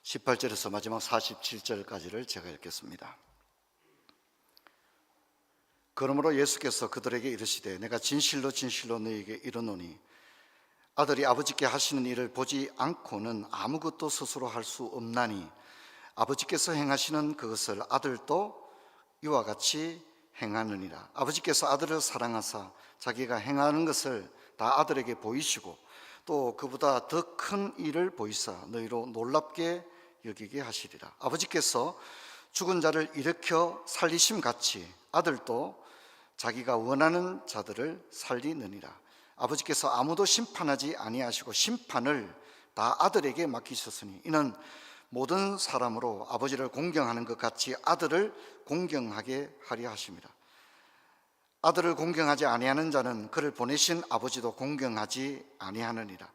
18절에서 마지막 47절까지를 제가 읽겠습니다. 그러므로 예수께서 그들에게 이르시되 내가 진실로 진실로 너희에게 이르노니 아들이 아버지께 하시는 일을 보지 않고는 아무것도 스스로 할 수 없나니 아버지께서 행하시는 그것을 아들도 이와 같이 행하느니라. 아버지께서 아들을 사랑하사 자기가 행하는 것을 다 아들에게 보이시고 또 그보다 더 큰 일을 보이사 너희로 놀랍게 여기게 하시리라. 아버지께서 죽은 자를 일으켜 살리심 같이 아들도 자기가 원하는 자들을 살리느니라. 아버지께서 아무도 심판하지 아니하시고 심판을 다 아들에게 맡기셨으니 이는 모든 사람으로 아버지를 공경하는 것 같이 아들을 공경하게 하려 하심이라. 아들을 공경하지 아니하는 자는 그를 보내신 아버지도 공경하지 아니하느니라.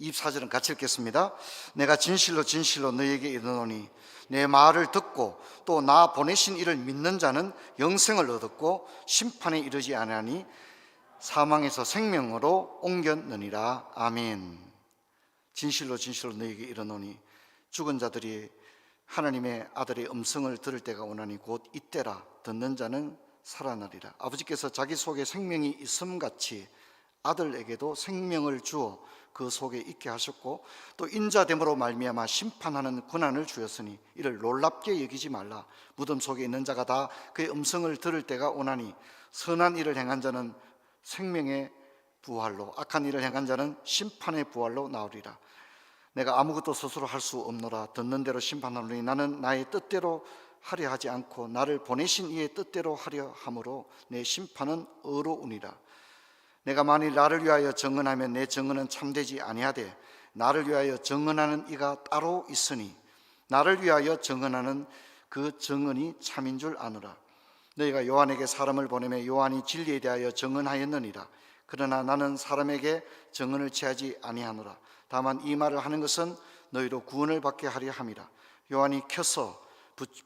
24절은 같이 읽겠습니다. 내가 진실로 진실로 너희에게 이르노니 내 말을 듣고 또 나 보내신 이를 믿는 자는 영생을 얻었고 심판에 이르지 아니하니 사망에서 생명으로 옮겼느니라. 아멘. 진실로 진실로 너희에게 이르노니 죽은 자들이 하나님의 아들의 음성을 들을 때가 오나니 곧 이때라. 듣는 자는 살아나리라. 아버지께서 자기 속에 생명이 있음같이 아들에게도 생명을 주어 그 속에 있게 하셨고 또 인자됨으로 말미암아 심판하는 권한을 주었으니 이를 놀랍게 여기지 말라. 무덤 속에 있는 자가 다 그의 음성을 들을 때가 오나니 선한 일을 행한 자는 생명의 부활로 악한 일을 행한 자는 심판의 부활로 나오리라. 내가 아무것도 스스로 할 수 없노라. 듣는 대로 심판하노니 나는 나의 뜻대로 하려 하지 않고 나를 보내신 이의 뜻대로 하려 함으로 내 심판은 의로우니라. 내가 만일 나를 위하여 정언하면 내 정언은 참되지 아니하되 나를 위하여 정언하는 이가 따로 있으니 나를 위하여 정언하는 그 정언이 참인 줄 아노라. 너희가 요한에게 사람을 보내매 요한이 진리에 대하여 정언하였느니라. 그러나 나는 사람에게 정언을 취하지 아니하노라. 다만 이 말을 하는 것은 너희로 구원을 받게 하려 함이라. 요한이 켜서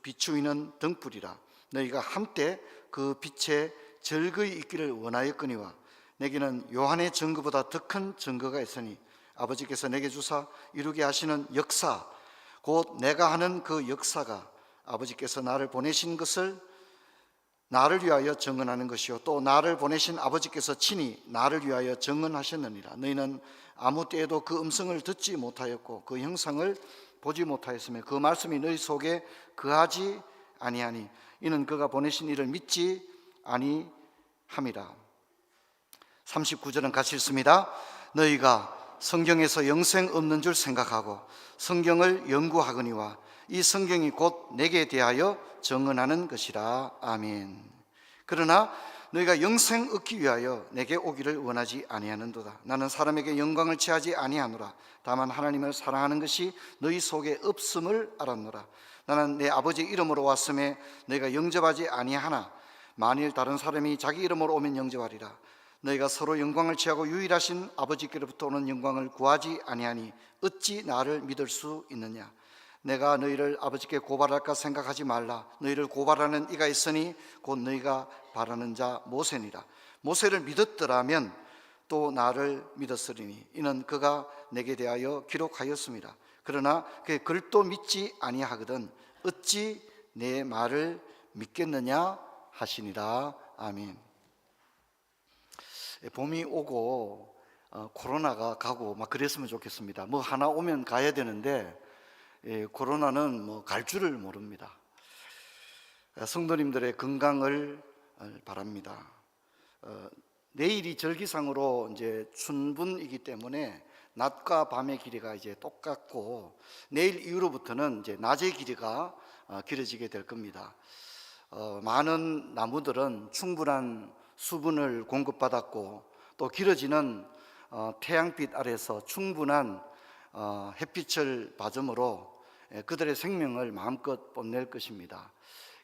비추이는 등불이라. 너희가 한때 그 빛에 즐거이 있기를 원하였거니와 내게는 요한의 증거보다 더 큰 증거가 있으니 아버지께서 내게 주사 이루게 하시는 역사 곧 내가 하는 그 역사가 아버지께서 나를 보내신 것을 나를 위하여 증언하는 것이요 또 나를 보내신 아버지께서 친히 나를 위하여 증언하셨느니라. 너희는 아무 때에도 그 음성을 듣지 못하였고 그 형상을 보지 못하였으며 그 말씀이 너희 속에 거하지 아니하니 이는 그가 보내신 이를 믿지 아니함이라. 39절은 같이 읽습니다. 너희가 성경에서 영생 없는 줄 생각하고 성경을 연구하거니와 이 성경이 곧 내게 대하여 정언하는 것이라. 아멘. 그러나 너희가 영생 얻기 위하여 내게 오기를 원하지 아니하는도다. 나는 사람에게 영광을 취하지 아니하노라. 다만 하나님을 사랑하는 것이 너희 속에 없음을 알았노라. 나는 내 아버지 이름으로 왔음에 너희가 영접하지 아니하나 만일 다른 사람이 자기 이름으로 오면 영접하리라. 너희가 서로 영광을 취하고 유일하신 아버지께로부터 오는 영광을 구하지 아니하니 어찌 나를 믿을 수 있느냐. 내가 너희를 아버지께 고발할까 생각하지 말라. 너희를 고발하는 이가 있으니 곧 너희가 바라는 자 모세니라. 모세를 믿었더라면 또 나를 믿었으리니 이는 그가 내게 대하여 기록하였습니다. 그러나 그의 글도 믿지 아니하거든 어찌 내 말을 믿겠느냐 하시니라. 아멘. 봄이 오고 코로나가 가고 막 그랬으면 좋겠습니다. 뭐 하나 오면 가야 되는데 코로나는 뭐 갈 줄을 모릅니다. 성도님들의 건강을 바랍니다. 내일이 절기상으로 이제 춘분이기 때문에 낮과 밤의 길이가 이제 똑같고 내일 이후로부터는 이제 낮의 길이가 길어지게 될 겁니다. 많은 나무들은 충분한 수분을 공급받았고 또 길어지는 태양빛 아래서 충분한 햇빛을 받음으로 그들의 생명을 마음껏 뽐낼 것입니다.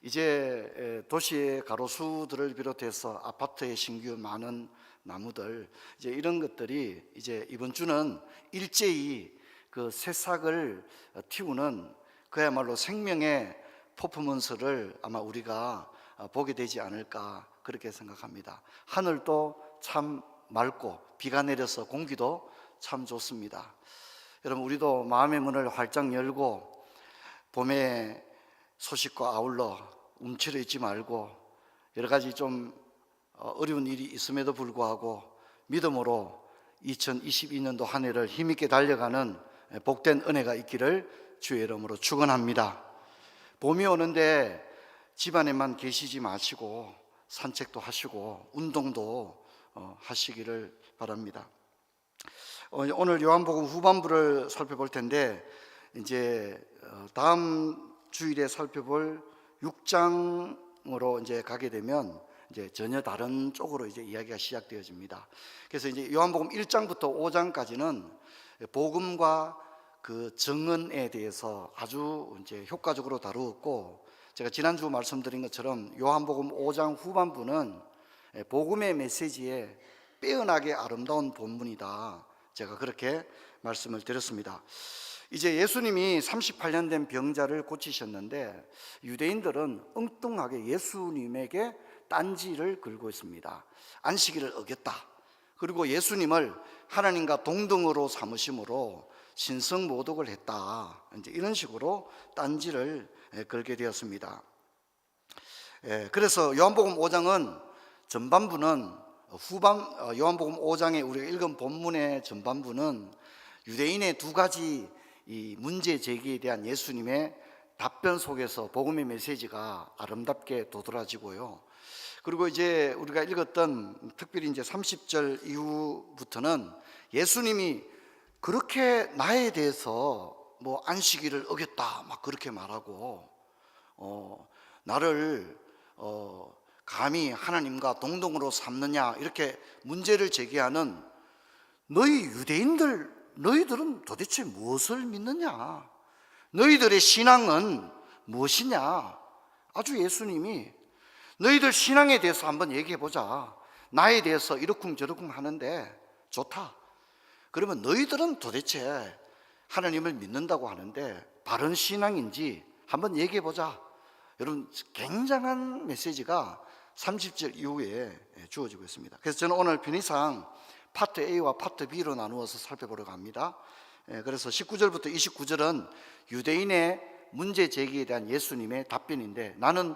이제 도시의 가로수들을 비롯해서 아파트의 신규 많은 나무들 이제 이런 것들이 이제 이번 주는 일제히 그 새싹을 틔우는 그야말로 생명의 퍼포먼스를 아마 우리가 보게 되지 않을까 그렇게 생각합니다. 하늘도 참 맑고 비가 내려서 공기도 참 좋습니다. 여러분 우리도 마음의 문을 활짝 열고 봄의 소식과 아울러 움츠려 있지 말고 여러 가지 좀 어려운 일이 있음에도 불구하고 믿음으로 2022년도 한 해를 힘있게 달려가는 복된 은혜가 있기를 주의 이름으로 축원합니다. 봄이 오는데 집안에만 계시지 마시고 산책도 하시고 운동도 하시기를 바랍니다. 오늘 요한복음 후반부를 살펴볼 텐데 이제 다음 주일에 살펴볼 6장으로 이제 가게 되면 이제 전혀 다른 쪽으로 이제 이야기가 시작되어집니다. 그래서 이제 요한복음 1장부터 5장까지는 복음과 그 정언에 대해서 아주 이제 효과적으로 다루었고, 제가 지난주 말씀드린 것처럼 요한복음 5장 후반부는 복음의 메시지에 빼어나게 아름다운 본문이다. 제가 그렇게 말씀을 드렸습니다. 이제 예수님이 38년 된 병자를 고치셨는데 유대인들은 엉뚱하게 예수님에게 딴지를 걸고 있습니다. 안식일을 어겼다. 그리고 예수님을 하나님과 동등으로 삼으심으로 신성모독을 했다. 이제 이런 식으로 딴지를 걸게 되었습니다. 그래서 요한복음 5장은 전반부는 요한복음 5장에 우리가 읽은 본문의 전반부는 유대인의 두 가지 이 문제 제기에 대한 예수님의 답변 속에서 복음의 메시지가 아름답게 도드라지고요. 그리고 이제 우리가 읽었던 특별히 이제 30절 이후부터는 예수님이 그렇게 나에 대해서 뭐 안식일을 어겼다 막 그렇게 말하고 나를 감히 하나님과 동등으로 삼느냐 이렇게 문제를 제기하는 너희 유대인들, 너희들은 도대체 무엇을 믿느냐? 너희들의 신앙은 무엇이냐? 아주 예수님이 너희들 신앙에 대해서 한번 얘기해 보자. 나에 대해서 이러쿵저러쿵 하는데 좋다. 그러면 너희들은 도대체 하나님을 믿는다고 하는데 바른 신앙인지 한번 얘기해 보자. 여러분, 굉장한 메시지가 30절 이후에 주어지고 있습니다. 그래서 저는 오늘 편의상 파트 A와 파트 B로 나누어서 살펴보려고 합니다. 그래서 19절부터 29절은 유대인의 문제 제기에 대한 예수님의 답변인데, 나는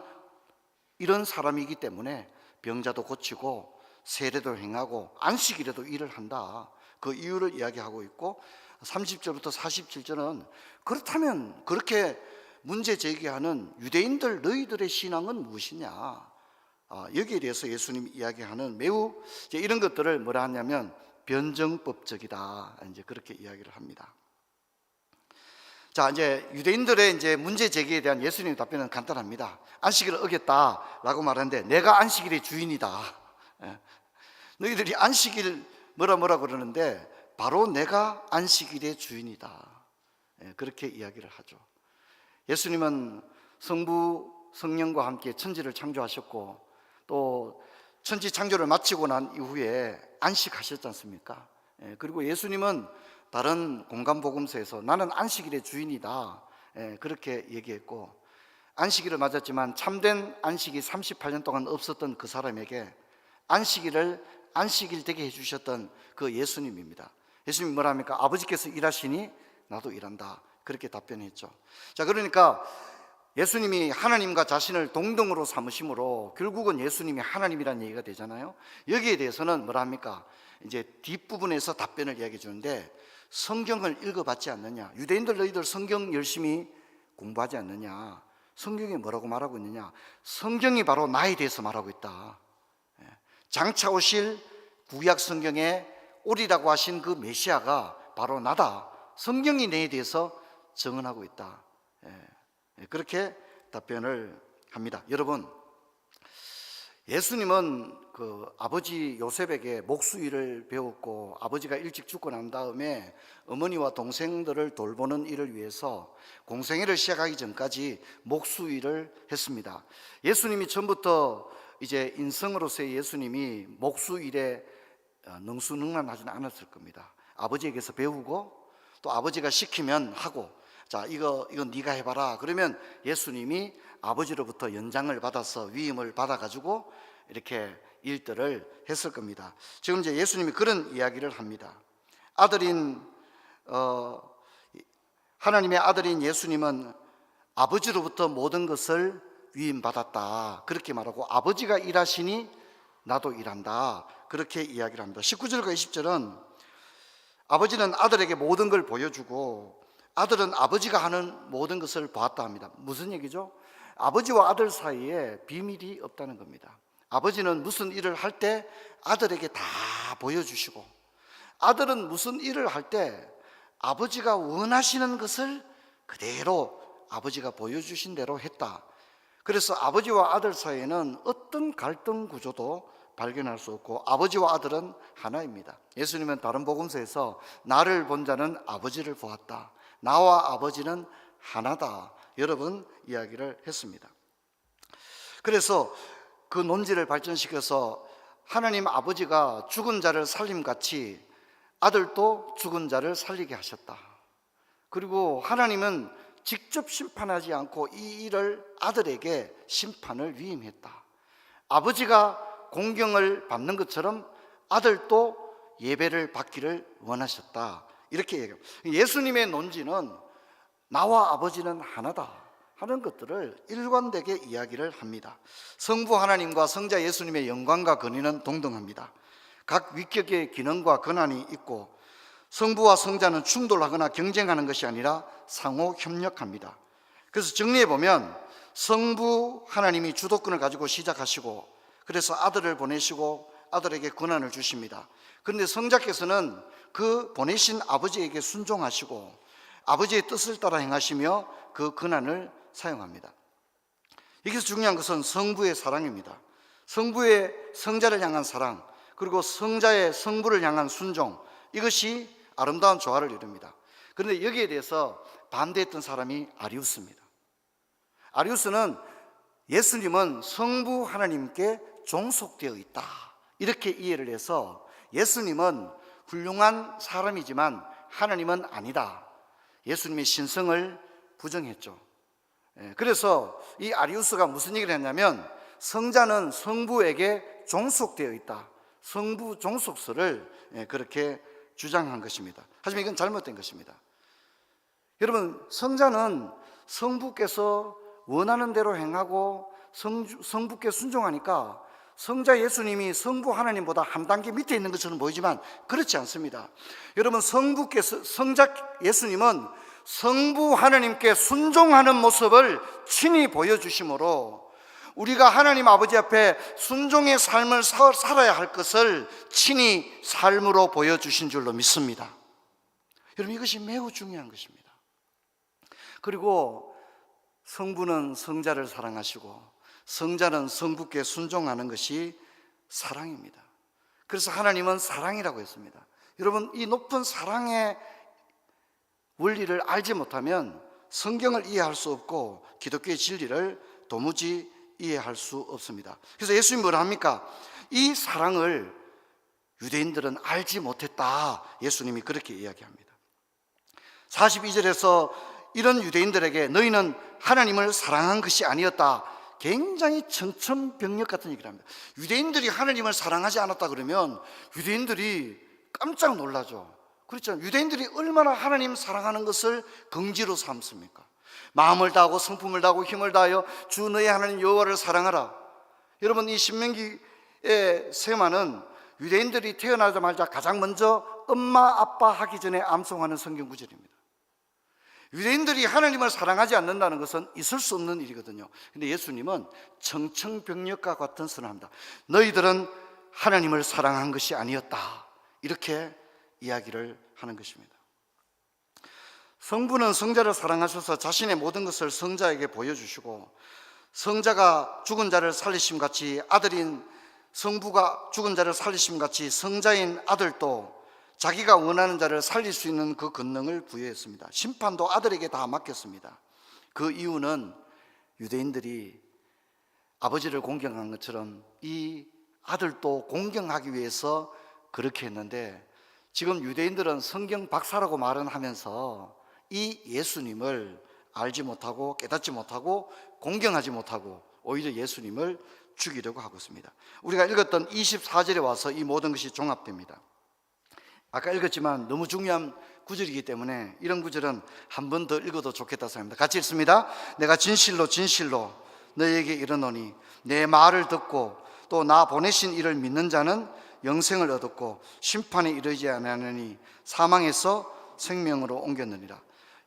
이런 사람이기 때문에 병자도 고치고 세례도 행하고 안식일에도 일을 한다. 그 이유를 이야기하고 있고, 30절부터 47절은 그렇다면 그렇게 문제 제기하는 유대인들 너희들의 신앙은 무엇이냐? 여기에 대해서 예수님이 이야기하는 매우 이런 것들을 뭐라 하냐면 변정법적이다. 이제 그렇게 이야기를 합니다. 자, 이제 유대인들의 이제 문제 제기에 대한 예수님의 답변은 간단합니다. 안식일을 어겼다라고 말하는데 내가 안식일의 주인이다. 너희들이 안식일 뭐라 그러는데 바로 내가 안식일의 주인이다. 그렇게 이야기를 하죠. 예수님은 성부 성령과 함께 천지를 창조하셨고 또 천지 창조를 마치고 난 이후에 안식하셨지 않습니까? 그리고 예수님은 다른 공간복음서에서 나는 안식일의 주인이다 그렇게 얘기했고, 안식일을 맞았지만 참된 안식이 38년 동안 없었던 그 사람에게 안식일을 안식일 되게 해주셨던 그 예수님입니다. 예수님이 뭐라 합니까? 아버지께서 일하시니 나도 일한다. 그렇게 답변했죠. 자, 그러니까 예수님이 하나님과 자신을 동등으로 삼으심으로 결국은 예수님이 하나님이라는 얘기가 되잖아요. 여기에 대해서는 뭐라 합니까? 이제 뒷부분에서 답변을 이야기해 주는데, 성경을 읽어봤지 않느냐? 유대인들 너희들 성경 열심히 공부하지 않느냐? 성경이 뭐라고 말하고 있느냐? 성경이 바로 나에 대해서 말하고 있다. 장차 오실 구약 성경에 오리라고 하신 그 메시아가 바로 나다. 성경이 내에 대해서 증언하고 있다. 그렇게 답변을 합니다. 여러분, 예수님은 그 아버지 요셉에게 목수일을 배웠고, 아버지가 일찍 죽고 난 다음에 어머니와 동생들을 돌보는 일을 위해서 공생애를 시작하기 전까지 목수일을 했습니다. 예수님이 처음부터 이제 인성으로서의 예수님이 목수일에 능수능란하지는 않았을 겁니다. 아버지에게서 배우고 또 아버지가 시키면 하고, 자, 이거 네가 해봐라 그러면 예수님이 아버지로부터 연장을 받아서 위임을 받아가지고 이렇게 일들을 했을 겁니다. 지금 이제 예수님이 그런 이야기를 합니다. 하나님의 아들인 예수님은 아버지로부터 모든 것을 위임받았다, 그렇게 말하고 아버지가 일하시니 나도 일한다, 그렇게 이야기를 합니다. 19절과 20절은 아버지는 아들에게 모든 걸 보여주고 아들은 아버지가 하는 모든 것을 보았다 합니다. 무슨 얘기죠? 아버지와 아들 사이에 비밀이 없다는 겁니다. 아버지는 무슨 일을 할 때 아들에게 다 보여주시고, 아들은 무슨 일을 할 때 아버지가 원하시는 것을 그대로 아버지가 보여주신 대로 했다. 그래서 아버지와 아들 사이에는 어떤 갈등 구조도 발견할 수 없고 아버지와 아들은 하나입니다. 예수님은 다른 복음서에서 나를 본 자는 아버지를 보았다, 나와 아버지는 하나다, 여러 번 이야기를 했습니다. 그래서 그 논지를 발전시켜서 하나님 아버지가 죽은 자를 살림같이 아들도 죽은 자를 살리게 하셨다. 그리고 하나님은 직접 심판하지 않고 이 일을 아들에게 심판을 위임했다. 아버지가 공경을 받는 것처럼 아들도 예배를 받기를 원하셨다, 이렇게 얘기합니다. 예수님의 논지는 나와 아버지는 하나다 하는 것들을 일관되게 이야기를 합니다. 성부 하나님과 성자 예수님의 영광과 권위는 동등합니다. 각 위격의 기능과 권한이 있고 성부와 성자는 충돌하거나 경쟁하는 것이 아니라 상호 협력합니다. 그래서 정리해보면 성부 하나님이 주도권을 가지고 시작하시고 그래서 아들을 보내시고 아들에게 권한을 주십니다. 그런데 성자께서는 그 보내신 아버지에게 순종하시고 아버지의 뜻을 따라 행하시며 그 권한을 사용합니다. 여기서 중요한 것은 성부의 사랑입니다. 성부의 성자를 향한 사랑, 그리고 성자의 성부를 향한 순종, 이것이 아름다운 조화를 이룹니다. 그런데 여기에 대해서 반대했던 사람이 아리우스입니다. 아리우스는 예수님은 성부 하나님께 종속되어 있다, 이렇게 이해를 해서 예수님은 훌륭한 사람이지만 하나님은 아니다, 예수님의 신성을 부정했죠. 그래서 이 아리우스가 무슨 얘기를 했냐면 성자는 성부에게 종속되어 있다, 성부 종속설을 그렇게 주장한 것입니다. 하지만 이건 잘못된 것입니다. 여러분, 성자는 성부께서 원하는 대로 행하고 성부께 순종하니까 성자 예수님이 성부 하나님보다 한 단계 밑에 있는 것처럼 보이지만 그렇지 않습니다. 여러분, 성자 예수님은 성부 하나님께 순종하는 모습을 친히 보여주심으로 우리가 하나님 아버지 앞에 순종의 삶을 살아야 할 것을 친히 삶으로 보여주신 줄로 믿습니다. 여러분, 이것이 매우 중요한 것입니다. 그리고 성부는 성자를 사랑하시고 성자는 성부께 순종하는 것이 사랑입니다. 그래서 하나님은 사랑이라고 했습니다. 여러분, 이 높은 사랑의 원리를 알지 못하면 성경을 이해할 수 없고 기독교의 진리를 도무지 이해할 수 없습니다. 그래서 예수님이 뭐라 합니까? 이 사랑을 유대인들은 알지 못했다, 예수님이 그렇게 이야기합니다. 42절에서 이런 유대인들에게 너희는 하나님을 사랑한 것이 아니었다, 굉장히 천천병력 같은 얘기를 합니다. 유대인들이 하나님을 사랑하지 않았다 그러면 유대인들이 깜짝 놀라죠. 그렇죠. 유대인들이 얼마나 하나님 사랑하는 것을 긍지로 삼습니까? 마음을 다하고 성품을 다하고 힘을 다하여 주 너의 하나님 여호와를 사랑하라. 여러분, 이 신명기의 세마는 유대인들이 태어나자마자 가장 먼저 엄마 아빠 하기 전에 암송하는 성경 구절입니다. 유대인들이 하나님을 사랑하지 않는다는 것은 있을 수 없는 일이거든요. 근데 예수님은 청천벽력과 같은 선언합니다. 너희들은 하나님을 사랑한 것이 아니었다, 이렇게 이야기를 하는 것입니다. 성부는 성자를 사랑하셔서 자신의 모든 것을 성자에게 보여주시고 성자가 죽은 자를 살리심 같이 아들인 성부가 죽은 자를 살리심 같이 성자인 아들도 자기가 원하는 자를 살릴 수 있는 그 권능을 부여했습니다. 심판도 아들에게 다 맡겼습니다. 그 이유는 유대인들이 아버지를 공경한 것처럼 이 아들도 공경하기 위해서 그렇게 했는데, 지금 유대인들은 성경 박사라고 말은 하면서 이 예수님을 알지 못하고 깨닫지 못하고 공경하지 못하고 오히려 예수님을 죽이려고 하고 있습니다. 우리가 읽었던 24절에 와서 이 모든 것이 종합됩니다. 아까 읽었지만 너무 중요한 구절이기 때문에 이런 구절은 한 번 더 읽어도 좋겠다 생각합니다. 같이 읽습니다. 내가 진실로 진실로 너희에게 이르노니 내 말을 듣고 또 나 보내신 이를 믿는 자는 영생을 얻었고 심판에 이르지 아니하느니 사망에서 생명으로 옮겼느니라.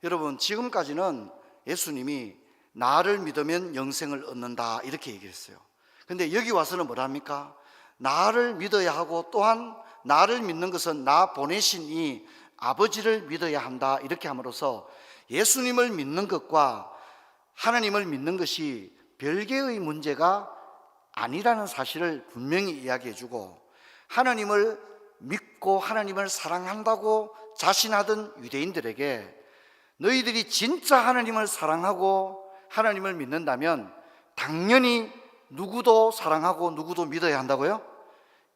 여러분, 지금까지는 예수님이 나를 믿으면 영생을 얻는다 이렇게 얘기했어요. 근데 여기 와서는 뭐랍니까? 나를 믿어야 하고 또한 나를 믿는 것은 나 보내신 이 아버지를 믿어야 한다 이렇게 함으로써 예수님을 믿는 것과 하나님을 믿는 것이 별개의 문제가 아니라는 사실을 분명히 이야기해 주고, 하나님을 믿고 하나님을 사랑한다고 자신하던 유대인들에게 너희들이 진짜 하나님을 사랑하고 하나님을 믿는다면 당연히 누구도 사랑하고 누구도 믿어야 한다고요?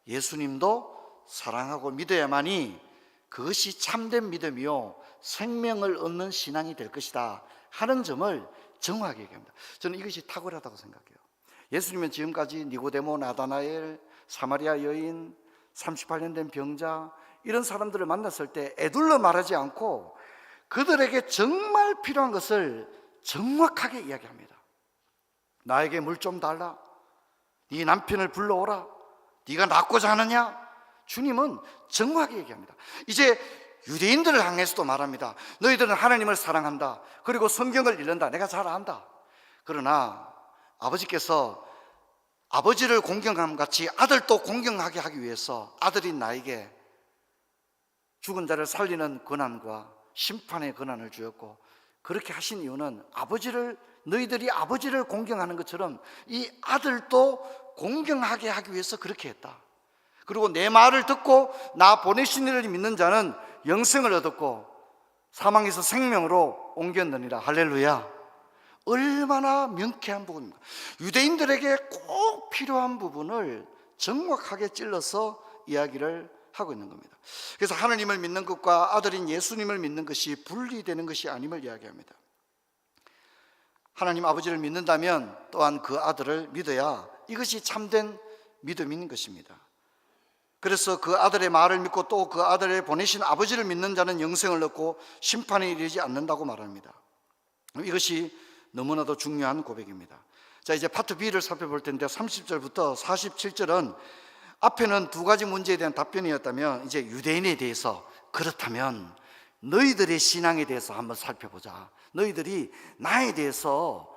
예수님도 사랑하고 믿어야만이 그것이 참된 믿음이요 생명을 얻는 신앙이 될 것이다 하는 점을 정확하게 얘기합니다. 저는 이것이 탁월하다고 생각해요. 예수님은 지금까지 니고데모, 나다나엘, 사마리아 여인, 38년 된 병자, 이런 사람들을 만났을 때 애둘러 말하지 않고 그들에게 정말 필요한 것을 정확하게 이야기합니다. 나에게 물 좀 달라, 네 남편을 불러오라, 네가 낫고자 하느냐. 주님은 정확하게 얘기합니다. 이제 유대인들을 향해서도 말합니다. 너희들은 하나님을 사랑한다, 그리고 성경을 읽는다, 내가 잘 안다. 그러나 아버지께서 아버지를 공경함 같이 아들도 공경하게 하기 위해서 아들인 나에게 죽은 자를 살리는 권한과 심판의 권한을 주었고, 그렇게 하신 이유는 너희들이 아버지를 공경하는 것처럼 이 아들도 공경하게 하기 위해서 그렇게 했다. 그리고 내 말을 듣고 나 보내신 이를 믿는 자는 영생을 얻었고 사망에서 생명으로 옮겼느니라. 할렐루야. 얼마나 명쾌한 부분입니까? 유대인들에게 꼭 필요한 부분을 정확하게 찔러서 이야기를 하고 있는 겁니다. 그래서 하나님을 믿는 것과 아들인 예수님을 믿는 것이 분리되는 것이 아님을 이야기합니다. 하나님 아버지를 믿는다면 또한 그 아들을 믿어야 이것이 참된 믿음인 것입니다. 그래서 그 아들의 말을 믿고 또 그 아들을 보내신 아버지를 믿는 자는 영생을 얻고 심판에 이르지 않는다고 말합니다. 이것이 너무나도 중요한 고백입니다. 자, 이제 파트 B를 살펴볼 텐데 30절부터 47절은 앞에는 두 가지 문제에 대한 답변이었다면 이제 유대인에 대해서, 그렇다면 너희들의 신앙에 대해서 한번 살펴보자. 너희들이 나에 대해서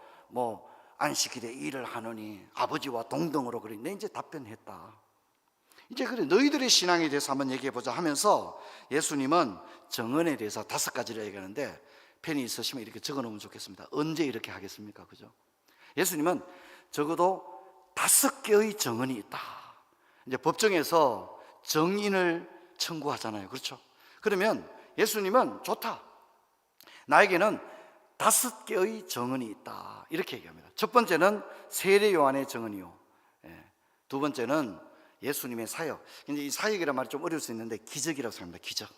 안식일에 일을 하느니 아버지와 동등으로 그래. 내 이제 답변했다. 이제 그래, 너희들의 신앙에 대해서 한번 얘기해보자 하면서 예수님은 정언에 대해서 5가지를 얘기하는데, 펜이 있으시면 이렇게 적어놓으면 좋겠습니다. 언제 이렇게 하겠습니까? 그죠? 예수님은 적어도 5개의 정언이 있다. 이제 법정에서 정인을 청구하잖아요. 그렇죠? 그러면 예수님은 좋다, 나에게는 5개의 정언이 있다, 이렇게 얘기합니다. 첫 번째는 세례 요한의 정언이요, 두 번째는 예수님의 사역. 근데 이 사역이란 말이 좀 어려울 수 있는데 기적이라고 생각합니다. 기적.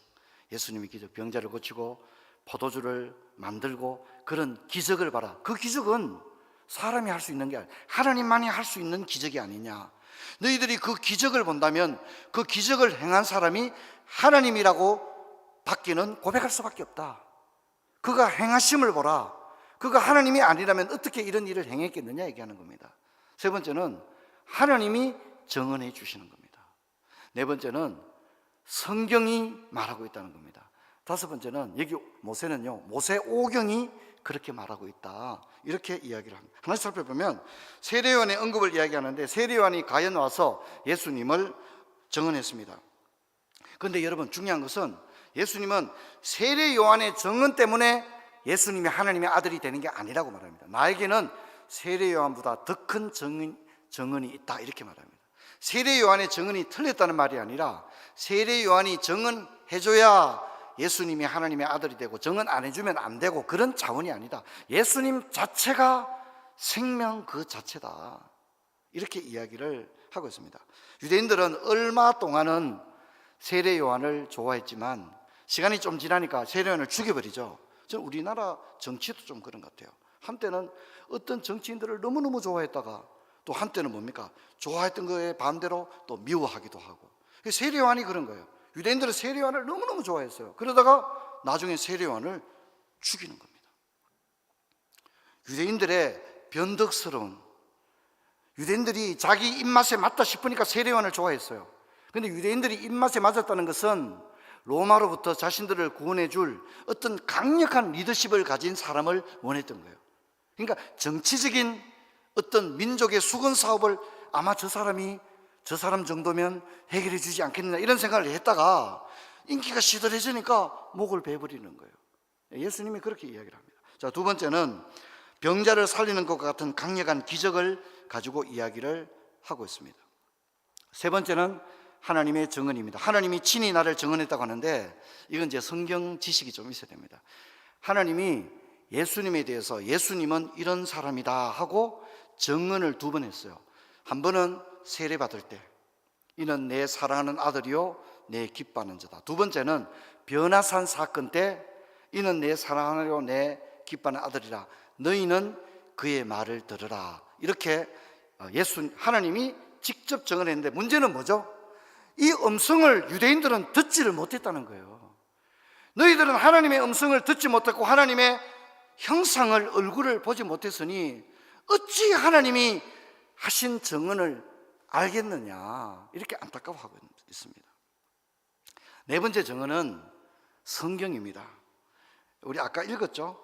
예수님이 기적, 병자를 고치고 포도주를 만들고 그런 기적을 봐라. 그 기적은 사람이 할 수 있는 게 아니야. 하나님만이 할 수 있는 기적이 아니냐. 너희들이 그 기적을 본다면 그 기적을 행한 사람이 하나님이라고 받기는 고백할 수밖에 없다. 그가 행하심을 보라. 그가 하나님이 아니라면 어떻게 이런 일을 행했겠느냐 얘기하는 겁니다. 세 번째는 하나님이 정언해 주시는 겁니다. 네 번째는 성경이 말하고 있다는 겁니다. 다섯 번째는 여기 모세는요, 모세오경이 그렇게 말하고 있다, 이렇게 이야기를 합니다. 하나씩 살펴보면 세례요한의 언급을 이야기하는데, 세례요한이 가연 와서 예수님을 정언했습니다. 그런데 여러분, 중요한 것은 예수님은 세례요한의 정언 때문에 예수님이 하나님의 아들이 되는 게 아니라고 말합니다. 나에게는 세례요한보다 더 큰 정언이 있다, 이렇게 말합니다. 세례요한의 정언이 틀렸다는 말이 아니라 세례요한이 정언해줘야 예수님이 하나님의 아들이 되고 정언 안 해주면 안 되고 그런 차원이 아니다. 예수님 자체가 생명 그 자체다, 이렇게 이야기를 하고 있습니다. 유대인들은 얼마 동안은 세례요한을 좋아했지만 시간이 좀 지나니까 세례요한을 죽여버리죠. 저는 우리나라 정치도 좀 그런 것 같아요. 한때는 어떤 정치인들을 너무너무 좋아했다가 또 한때는 뭡니까? 좋아했던 거에 반대로 또 미워하기도 하고. 세례요한이 그런 거예요. 유대인들은 세례요한을 너무너무 좋아했어요. 그러다가 나중에 세례요한을 죽이는 겁니다. 유대인들의 변덕스러운, 유대인들이 자기 입맛에 맞다 싶으니까 세례요한을 좋아했어요. 그런데 유대인들이 입맛에 맞았다는 것은 로마로부터 자신들을 구원해 줄 어떤 강력한 리더십을 가진 사람을 원했던 거예요. 그러니까 정치적인 어떤 민족의 수건 사업을 아마 저 사람 정도면 해결해 주지 않겠느냐 이런 생각을 했다가 인기가 시들해지니까 목을 베버리는 거예요. 예수님이 그렇게 이야기를 합니다. 자, 두 번째는 병자를 살리는 것과 같은 강력한 기적을 가지고 이야기를 하고 있습니다. 세 번째는 하나님의 정언입니다. 하나님이 친히 나를 정언했다고 하는데 이건 이제 성경 지식이 좀 있어야 됩니다. 하나님이 예수님에 대해서 예수님은 이런 사람이다 하고 정언을 두 번 했어요. 한 번은 세례 받을 때 이는 내 사랑하는 아들이요 내 기뻐하는 자다. 두 번째는 변화산 사건 때 이는 내 사랑하는 내 기뻐하는 아들이라 너희는 그의 말을 들으라. 이렇게 하나님이 직접 정언했는데 문제는 뭐죠? 이 음성을 유대인들은 듣지를 못했다는 거예요. 너희들은 하나님의 음성을 듣지 못했고 하나님의 형상을, 얼굴을 보지 못했으니 어찌 하나님이 하신 정언을 알겠느냐, 이렇게 안타까워하고 있습니다. 네 번째 정언은 성경입니다. 우리 아까 읽었죠?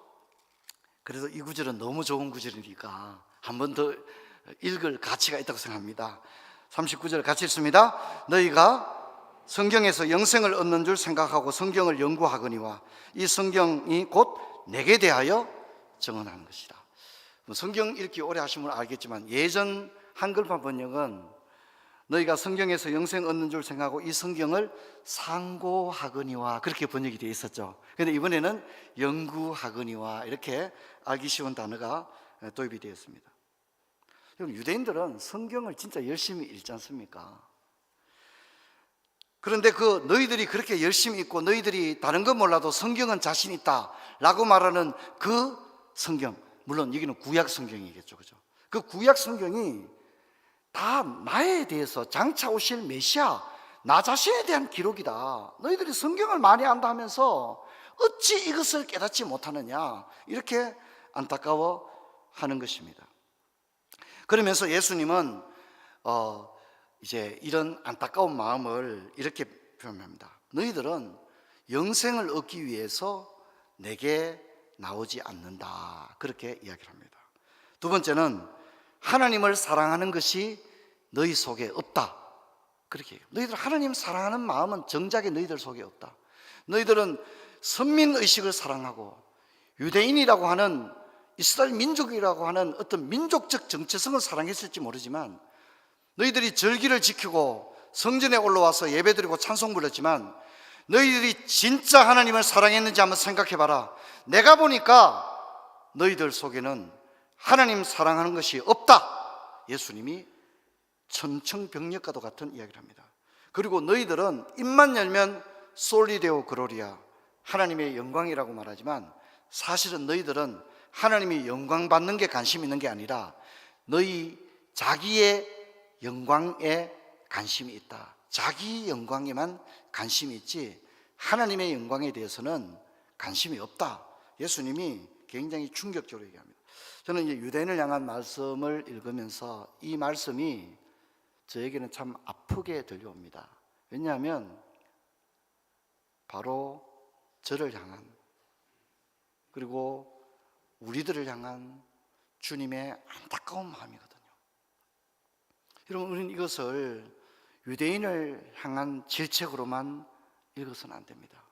그래서 이 구절은 너무 좋은 구절이니까 한 번 더 읽을 가치가 있다고 생각합니다. 39절 같이 읽습니다. 너희가 성경에서 영생을 얻는 줄 생각하고 성경을 연구하거니와 이 성경이 곧 내게 대하여 정언하는 것이다. 성경 읽기 오래 하신 분은 알겠지만 예전 한글판 번역은 너희가 성경에서 영생 얻는 줄 생각하고 이 성경을 상고하거니와 그렇게 번역이 되어 있었죠. 그런데 이번에는 연구하거니와 이렇게 알기 쉬운 단어가 도입이 되었습니다. 유대인들은 성경을 진짜 열심히 읽지 않습니까? 그런데 그 너희들이 그렇게 열심히 읽고 너희들이 다른 건 몰라도 성경은 자신 있다 라고 말하는 그 성경, 물론 여기는 구약 성경이겠죠, 그죠? 그 구약 성경이 다 나에 대해서 장차 오실 메시아, 나 자신에 대한 기록이다. 너희들이 성경을 많이 안다 하면서 어찌 이것을 깨닫지 못하느냐, 이렇게 안타까워하는 것입니다. 그러면서 예수님은 이제 이런 안타까운 마음을 이렇게 표현합니다. 너희들은 영생을 얻기 위해서 내게 나오지 않는다, 그렇게 이야기를 합니다. 두 번째는 하나님을 사랑하는 것이 너희 속에 없다, 그렇게 해요. 너희들 하나님 사랑하는 마음은 정작에 너희들 속에 없다. 너희들은 선민의식을 사랑하고 유대인이라고 하는 이스라엘 민족이라고 하는 어떤 민족적 정체성을 사랑했을지 모르지만 너희들이 절기를 지키고 성전에 올라와서 예배드리고 찬송 불렀지만 너희들이 진짜 하나님을 사랑했는지 한번 생각해봐라. 내가 보니까 너희들 속에는 하나님 사랑하는 것이 없다. 예수님이 천청병력과도 같은 이야기를 합니다. 그리고 너희들은 입만 열면 솔리데오 그로리아, 하나님의 영광이라고 말하지만 사실은 너희들은 하나님이 영광 받는 게 관심 있는 게 아니라 너희 자기의 영광에 관심이 있다. 자기 영광에만 관심이 있지 하나님의 영광에 대해서는 관심이 없다. 예수님이 굉장히 충격적으로 얘기합니다. 저는 이제 유대인을 향한 말씀을 읽으면서 이 말씀이 저에게는 참 아프게 들려옵니다. 왜냐하면 바로 저를 향한, 그리고 우리들을 향한 주님의 안타까운 마음이거든요. 여러분, 우리는 이것을 유대인을 향한 질책으로만 읽어서는 안 됩니다.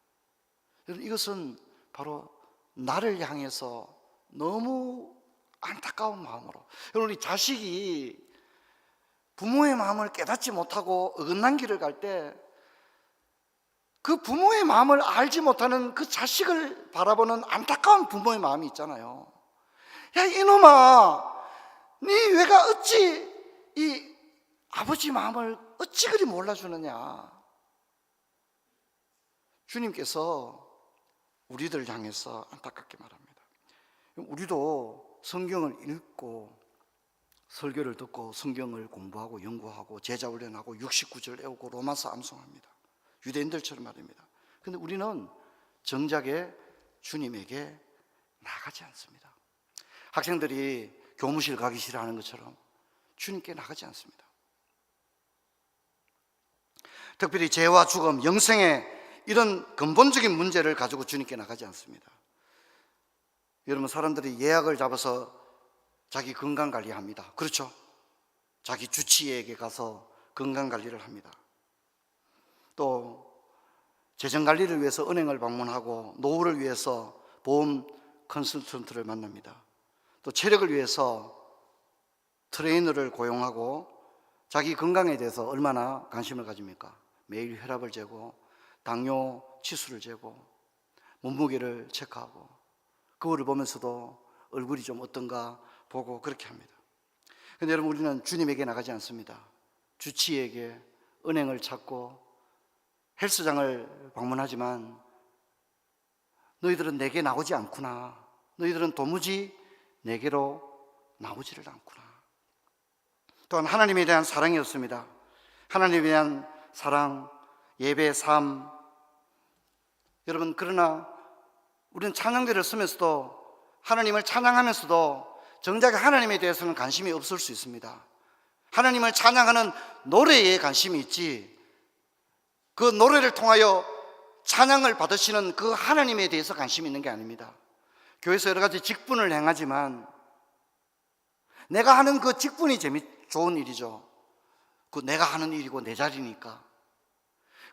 여러분, 이것은 바로 나를 향해서 너무 안타까운 마음으로, 여러분, 우리 자식이 부모의 마음을 깨닫지 못하고 어긋난 길을 갈 때 그 부모의 마음을 알지 못하는 그 자식을 바라보는 안타까운 부모의 마음이 있잖아요. 야, 이놈아, 네 왜가 어찌 이 아버지 마음을 어찌 그리 몰라주느냐. 주님께서 우리들 향해서 안타깝게 말합니다. 우리도 성경을 읽고 설교를 듣고 성경을 공부하고 연구하고 제자 훈련하고 69절 외우고 로마서 암송합니다. 유대인들처럼 말입니다. 그런데 우리는 정작에 주님에게 나가지 않습니다. 학생들이 교무실 가기 싫어하는 것처럼 주님께 나가지 않습니다. 특별히 죄와 죽음, 영생의 이런 근본적인 문제를 가지고 주님께 나가지 않습니다. 여러분, 사람들이 예약을 잡아서 자기 건강관리합니다. 그렇죠? 자기 주치의에게 가서 건강관리를 합니다. 또 재정관리를 위해서 은행을 방문하고 노후를 위해서 보험 컨설턴트를 만납니다. 또 체력을 위해서 트레이너를 고용하고 자기 건강에 대해서 얼마나 관심을 가집니까? 매일 혈압을 재고 당뇨 치수를 재고 몸무게를 체크하고 거울을 보면서도 얼굴이 좀 어떤가 보고 그렇게 합니다. 그런데 여러분, 우리는 주님에게 나가지 않습니다. 주치의에게, 은행을 찾고 헬스장을 방문하지만 너희들은 내게 나오지 않구나, 너희들은 도무지 내게로 나오지를 않구나. 또한 하나님에 대한 사랑이 없습니다. 하나님에 대한 사랑, 예배, 삶. 여러분, 그러나 우리는 찬양대를 쓰면서도 하나님을 찬양하면서도 정작 하나님에 대해서는 관심이 없을 수 있습니다. 하나님을 찬양하는 노래에 관심이 있지, 그 노래를 통하여 찬양을 받으시는 그 하나님에 대해서 관심이 있는 게 아닙니다. 교회에서 여러 가지 직분을 행하지만 내가 하는 그 직분이 좋은 일이죠. 그 내가 하는 일이고 내 자리니까.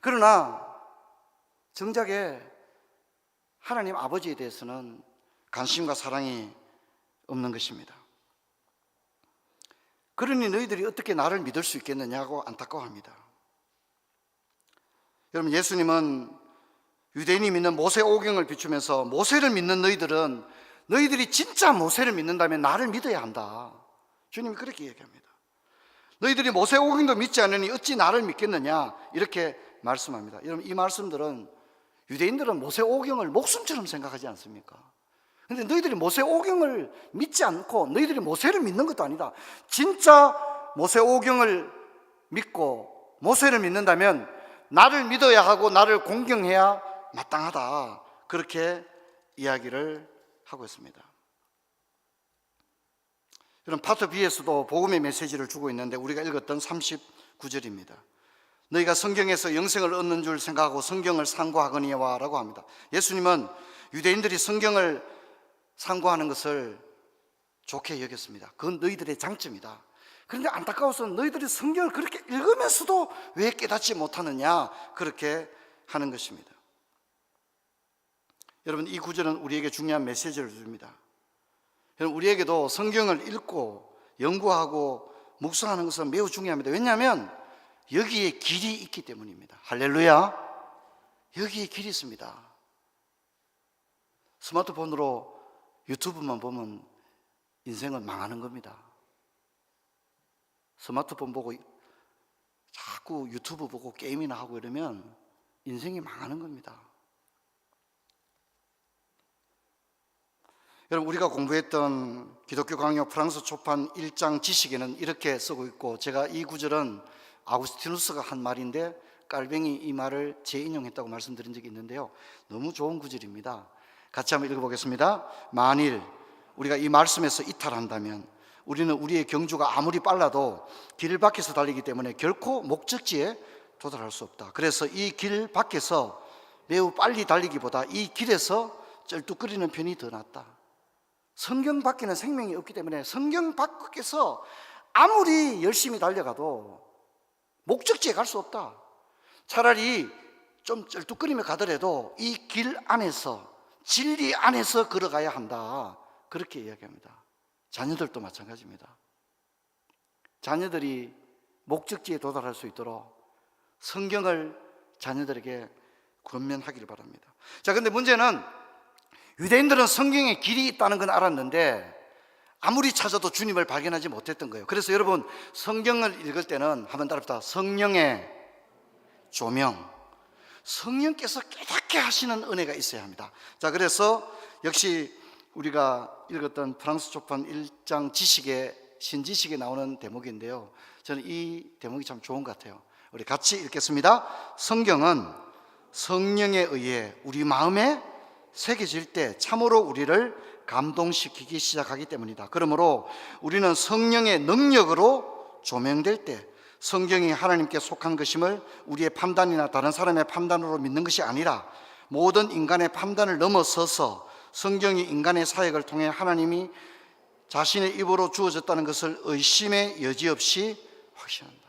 그러나 정작에 하나님 아버지에 대해서는 관심과 사랑이 없는 것입니다. 그러니 너희들이 어떻게 나를 믿을 수 있겠느냐고 안타까워합니다. 여러분, 예수님은 유대인이 믿는 모세 오경을 비추면서 모세를 믿는 너희들이 진짜 모세를 믿는다면 나를 믿어야 한다. 주님이 그렇게 얘기합니다. 너희들이 모세 오경도 믿지 않으니 어찌 나를 믿겠느냐, 이렇게 말씀합니다. 여러분, 이 말씀들은 유대인들은 모세 오경을 목숨처럼 생각하지 않습니까? 그런데 너희들이 모세 오경을 믿지 않고 너희들이 모세를 믿는 것도 아니다. 진짜 모세 오경을 믿고 모세를 믿는다면 나를 믿어야 하고 나를 공경해야 마땅하다. 그렇게 이야기를 하고 있습니다. 여러분, 파트 B에서도 복음의 메시지를 주고 있는데 우리가 읽었던 39절입니다. 너희가 성경에서 영생을 얻는 줄 생각하고 성경을 상고하거니와 라고 합니다. 예수님은 유대인들이 성경을 상고하는 것을 좋게 여겼습니다. 그건 너희들의 장점이다. 그런데 안타까워서 너희들이 성경을 그렇게 읽으면서도 왜 깨닫지 못하느냐, 그렇게 하는 것입니다. 여러분, 이 구절은 우리에게 중요한 메시지를 줍니다. 여러분, 우리에게도 성경을 읽고 연구하고 묵상하는 것은 매우 중요합니다. 왜냐하면 여기에 길이 있기 때문입니다. 할렐루야. 여기에 길이 있습니다. 스마트폰으로 유튜브만 보면 인생은 망하는 겁니다. 스마트폰 보고 자꾸 유튜브 보고 게임이나 하고 이러면 인생이 망하는 겁니다. 여러분, 우리가 공부했던 기독교 강요 프랑스 초판 1장 지식에는 이렇게 쓰고 있고, 제가 이 구절은 아구스티누스가 한 말인데 깔뱅이 이 말을 재인용했다고 말씀드린 적이 있는데요, 너무 좋은 구절입니다. 같이 한번 읽어보겠습니다. 만일 우리가 이 말씀에서 이탈한다면 우리는 우리의 경주가 아무리 빨라도 길 밖에서 달리기 때문에 결코 목적지에 도달할 수 없다. 그래서 이 길 밖에서 매우 빨리 달리기보다 이 길에서 쩔뚝거리는 편이 더 낫다. 성경 밖에는 생명이 없기 때문에 성경 밖에서 아무리 열심히 달려가도 목적지에 갈 수 없다. 차라리 좀 쩔뚝거리며 가더라도 이 길 안에서, 진리 안에서 걸어가야 한다. 그렇게 이야기합니다. 자녀들도 마찬가지입니다. 자녀들이 목적지에 도달할 수 있도록 성경을 자녀들에게 권면하기를 바랍니다. 자, 근데 문제는 유대인들은 성경에 길이 있다는 건 알았는데 아무리 찾아도 주님을 발견하지 못했던 거예요. 그래서 여러분, 성경을 읽을 때는 한번 따라합시다. 성령의 조명, 성령께서 깨닫게 하시는 은혜가 있어야 합니다. 자, 그래서 역시 우리가 읽었던 프랑스 초판 1장 지식의 신지식에 나오는 대목인데요, 저는 이 대목이 참 좋은 것 같아요. 우리 같이 읽겠습니다. 성경은 성령에 의해 우리 마음에 새겨질 때 참으로 우리를 감동시키기 시작하기 때문이다. 그러므로 우리는 성령의 능력으로 조명될 때 성경이 하나님께 속한 것임을 우리의 판단이나 다른 사람의 판단으로 믿는 것이 아니라 모든 인간의 판단을 넘어서서 성경이 인간의 사역을 통해 하나님이 자신의 입으로 주어졌다는 것을 의심의 여지 없이 확신한다.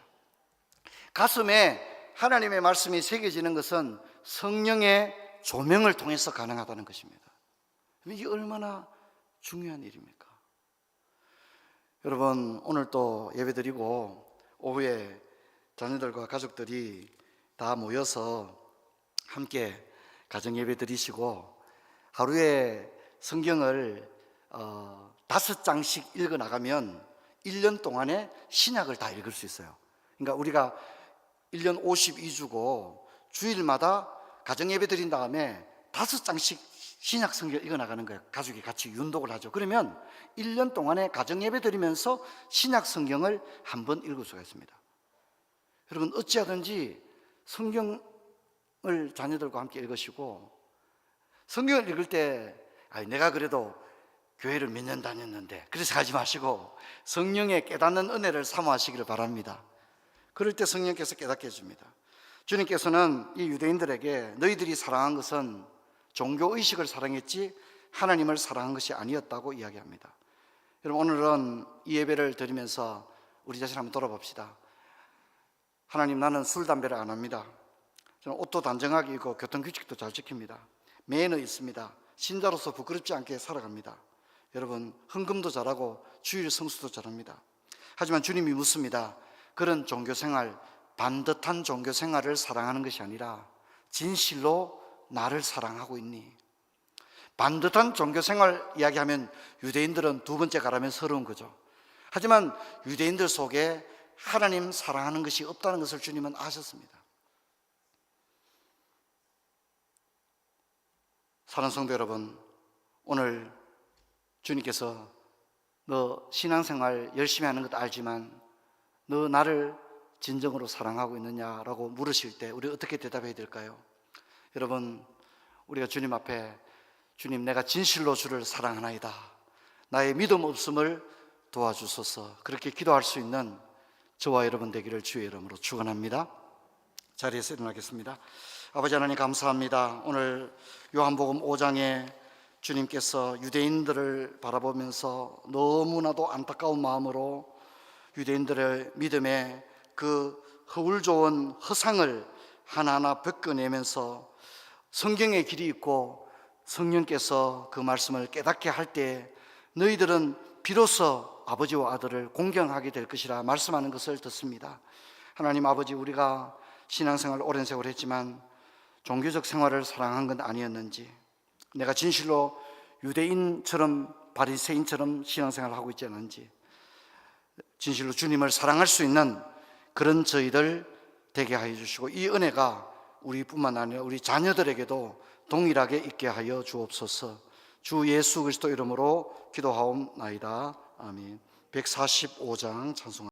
가슴에 하나님의 말씀이 새겨지는 것은 성령의 조명을 통해서 가능하다는 것입니다. 이게 얼마나 중요한 일입니까? 여러분, 오늘 또 예배드리고 오후에 자녀들과 가족들이 다 모여서 함께 가정 예배 드리시고 하루에 성경을 5장씩 읽어 나가면 1년 동안에 신약을 다 읽을 수 있어요. 그러니까 우리가 1년 52주고 주일마다 가정 예배 드린 다음에 5장씩 신약 성경을 읽어 나가는 거예요. 가족이 같이 윤독을 하죠. 그러면 1년 동안에 가정 예배 드리면서 신약 성경을 한 번 읽을 수가 있습니다. 여러분, 어찌하든지 성경을 자녀들과 함께 읽으시고, 성경을 읽을 때 내가 그래도 교회를 몇 년 다녔는데 그래서 하지 마시고 성령의 깨닫는 은혜를 사모하시기를 바랍니다. 그럴 때 성령께서 깨닫게 해줍니다. 주님께서는 이 유대인들에게 너희들이 사랑한 것은 종교의식을 사랑했지 하나님을 사랑한 것이 아니었다고 이야기합니다. 여러분, 오늘은 이 예배를 드리면서 우리 자신 한번 돌아봅시다. 하나님, 나는 술, 담배를 안 합니다. 저는 옷도 단정하게 입고 교통규칙도 잘 지킵니다. 매너 있습니다. 신자로서 부끄럽지 않게 살아갑니다. 여러분, 헌금도 잘하고 주일 성수도 잘합니다. 하지만 주님이 묻습니다. 그런 종교생활, 반듯한 종교생활을 사랑하는 것이 아니라 진실로 나를 사랑하고 있니? 반듯한 종교생활 이야기하면 유대인들은 두 번째 가라면 서러운 거죠. 하지만 유대인들 속에 하나님 사랑하는 것이 없다는 것을 주님은 아셨습니다. 사랑하는 성도 여러분, 오늘 주님께서 너 신앙생활 열심히 하는 것도 알지만 너 나를 진정으로 사랑하고 있느냐라고 물으실 때 우리 어떻게 대답해야 될까요? 여러분, 우리가 주님 앞에 주님, 내가 진실로 주를 사랑하나이다, 나의 믿음 없음을 도와주소서, 그렇게 기도할 수 있는 저와 여러분 되기를 주의 이름으로 축원합니다. 자리에서 일어나겠습니다. 아버지 하나님, 감사합니다. 오늘 요한복음 5장에 주님께서 유대인들을 바라보면서 너무나도 안타까운 마음으로 유대인들의 믿음에 그 허울 좋은 허상을 하나하나 벗겨내면서 성경의 길이 있고 성령께서 그 말씀을 깨닫게 할 때 너희들은 비로소 아버지와 아들을 공경하게 될 것이라 말씀하는 것을 듣습니다. 하나님 아버지, 우리가 신앙생활을 오랜 세월 했지만 종교적 생활을 사랑한 건 아니었는지, 내가 진실로 유대인처럼 바리새인처럼 신앙생활을 하고 있지 않은지, 진실로 주님을 사랑할 수 있는 그런 저희들 되게 하여 주시고 이 은혜가 우리뿐만 아니라 우리 자녀들에게도 동일하게 있게 하여 주옵소서. 주 예수 그리스도 이름으로 기도하옵나이다. 아멘. 145장 찬송.